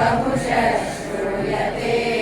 बहुशः श्रूयते।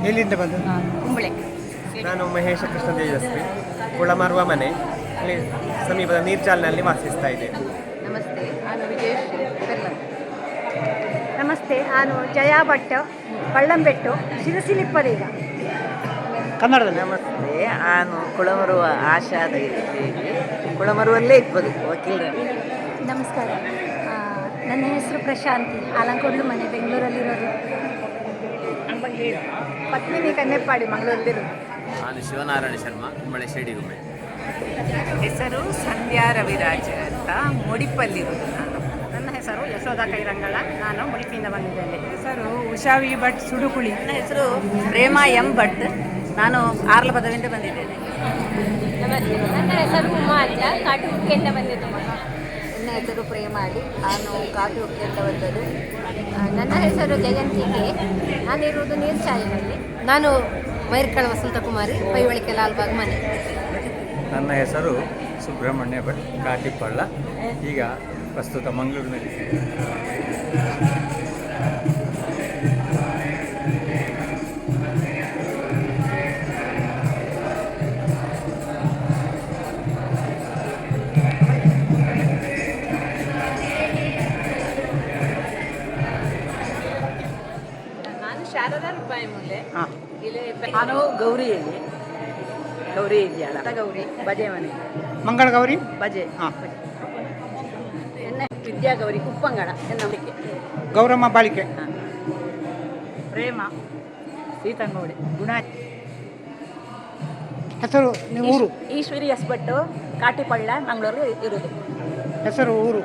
ಎಲ್ಲಿಂದ ಬಂದು? ಕುಂಬಳೆ. ನಾನು ಮಹೇಶ ಕೃಷ್ಣ ತೇಜಸ್ವಿ, ಕುಳಮರುವ ಮನೆ, ಅಲ್ಲಿ ಸಮೀಪದ ನೀರ್ಚಾಲ್ನಲ್ಲಿ ವಾಸಿಸ್ತಾ ಇದ್ದೇನೆ. ನಮಸ್ತೆ, ನಾನು ವಿಜಯಶ್ರೀ ಬೆಲ್ಲ. ನಮಸ್ತೆ, ನಾನು ಜಯಾ ಭಟ್, ಪಳ್ಳಂಬೆಟ್ಟು, ಶಿರಸಿಲಿಪ್ಪದೀಗ. ಕನ್ನಡದಲ್ಲಿ. ನಮಸ್ತೆ, ನಾನು ಕುಳಮರುವ ಆಶಾದ ಕುಳಮರುವಲ್ಲೇ ಇಪ್ಪದು ವಕೀಲರ. ನಮಸ್ಕಾರ, ನನ್ನ ಹೆಸರು ಪ್ರಶಾಂತಿ, ಆಲಂಕೊಡ್ಲು ಮನೆ, ಬೆಂಗಳೂರಲ್ಲಿರೋದು. ಪತ್ಮಿನಿ ಕನ್ನೆಪ್ಪಾಡಿ, ಮಂಗಳೂರಲ್ಲಿರೋದು. ನಾನು ಶಿವನಾರಾಯಣ ಶರ್ಮಾ, ಕುಂಬಳೆ ಶೇಡಿಗುಮ್ಮೆ. ಹೆಸರು ಸಂಧ್ಯಾ ರವಿರಾಜ್ ಅಂತ, ಮೂಡಿಪಲ್ಲಿರೋದು ನಾನು. ನನ್ನ ಹೆಸರು ಯಶೋಧ ಕೈರಂಗಳ, ನಾನು ಮುಡಿಪಿಯಿಂದ ಬಂದಿದ್ದೇನೆ. ಹೆಸರು ಉಷಾವಿ ಭಟ್ ಸುಡುಕುಳಿ. ನನ್ನ ಹೆಸರು ಪ್ರೇಮಾ ಎಂ ಭಟ್, ನಾನು ಆರ್ಲಪದವಿಂದ ಬಂದಿದ್ದೇನೆ. ನಮಸ್ತೆ, ನನ್ನ ಹೆಸರು ಉಮಾ ಅಂತ, ಕಾಟುಹುಕ್ಕೆಯಿಂದ ಬಂದಿದ್ದು. ನನ್ನ ಹೆಸರು ಪ್ರೇಮಾಡಿ, ನಾನು ಕಾಟುಹುಕ್ಕೆಯಿಂದ ಬಂದದ್ದು. ನನ್ನ ಹೆಸರು ಜಯಂತಿಗೆ, ನಾನಿರುವುದು ನೀರ್ಚಾಲಿನಲ್ಲಿ. ನಾನು ಮೈರ್ಕಳ ವಸಂತಕುಮಾರಿ, ಪೈವಳಿಕೆ ಲಾಲ್ಬಾಗ್ ಮನೆ. ನನ್ನ ಹೆಸರು ಸುಬ್ರಹ್ಮಣ್ಯ ಭಟ್, ಕಾಟಿಪಳ್ಳ, ಈಗ ಪ್ರಸ್ತುತ ಮಂಗಳೂರಿನಲ್ಲಿ. ನಾನು ಶಾರದಾ ರೂಪಾಯಿ ಮೂಲೆ. ನಾನು ಗೌರಿಯಲ್ಲಿ ಇದೆಯಲ್ಲ, ಗೌರಿ ಬಜೆ ಮನೆ, ಮಂಗಳ ಗೌರಿ ಬಜೆ. ಹಾಂ. ವಿದ್ಯಾ ಗೌರಿ ಉಪ್ಪಂಗಡ ಎನ್ನೋದಕ್ಕೆ. ಗೌರಮ್ಮ ಬಾಳಿಕೆ. ಪ್ರೇಮ ಸೀತಂಗೋಡಿ, ಗುಣ. ಹೆಸರು ನೀವು ಊರು? ಈಶ್ವರಿ ಎಸ್ ಭಟ್ಟು, ಕಾಟಿಪಳ್ಳ, ಮಂಗಳೂರು ಇರೋದು. ಹೆಸರು ಊರು?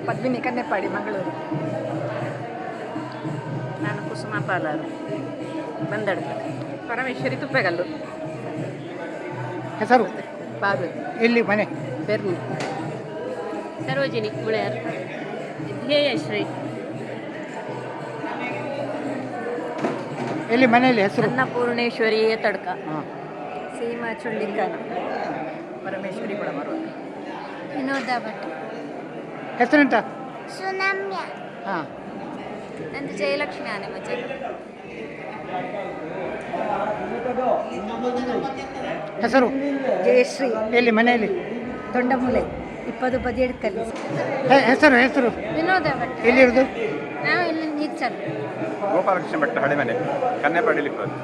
ಪದ್ಮಿನಿ ಕನ್ನೆಪ್ಪಾಡಿ, ಮಂಗಳೂರು. ನಾನು ಕುಸುಮ ಪಾಲಾರು, ಬಂದಡ್ಕ. ಪರಮೇಶ್ವರಿ ತುಪ್ಪೆಗಲ್ಲು. ಹೆಸರು? ಪಾರ್ವತಿ. ಎಲ್ಲಿ ಮನೆ? ಬೆರ್ನಿ. ಸರೋಜಿನಿ ಮುಳೆಯರ್. ಧ್ಯೇಯಶ್ರೀ. ಎಲ್ಲಿ ಮನೆಯಲ್ಲಿ ಹೆಸರು? ಅನ್ನಪೂರ್ಣೇಶ್ವರಿ ತಡ್ಕ. ಹಾಂ. ಸೀಮಾ ಚುಳ್ಳಿಕನ. ಪರಮೇಶ್ವರಿ ಕುಳಮರುವ. ವಿನೋದ ಭಟ್. ಹೆಸರೆಂತ? ಸುನಮ್ಯ. ಹಾಂ. ನಂದು ಜಯಲಕ್ಷ್ಮಿ ಆನೆ ಮಜೆ. ಹೆಸರು? ಜಯಶ್ರೀ. ಎಲ್ಲಿ ಮನೆಯಲ್ಲಿ? ತೊಂಡಮೂಲೆ, ಇಪ್ಪದು ಬದಿಯಡ್ಕಲ್ಲಿ. ಹೆಸರು? ವಿನೋದ ಭಟ್. ಎಲ್ಲಿರೋದು? ನಾವು ಇಲ್ಲಿ ನೀರ್ಚಲ್. ಗೋಪಾಲಕೃಷ್ಣ ಭಟ್, ಹಳೆ ಮನೆ, ಕನ್ನೆಪಾಡಿಲಿಪ್ಪದು.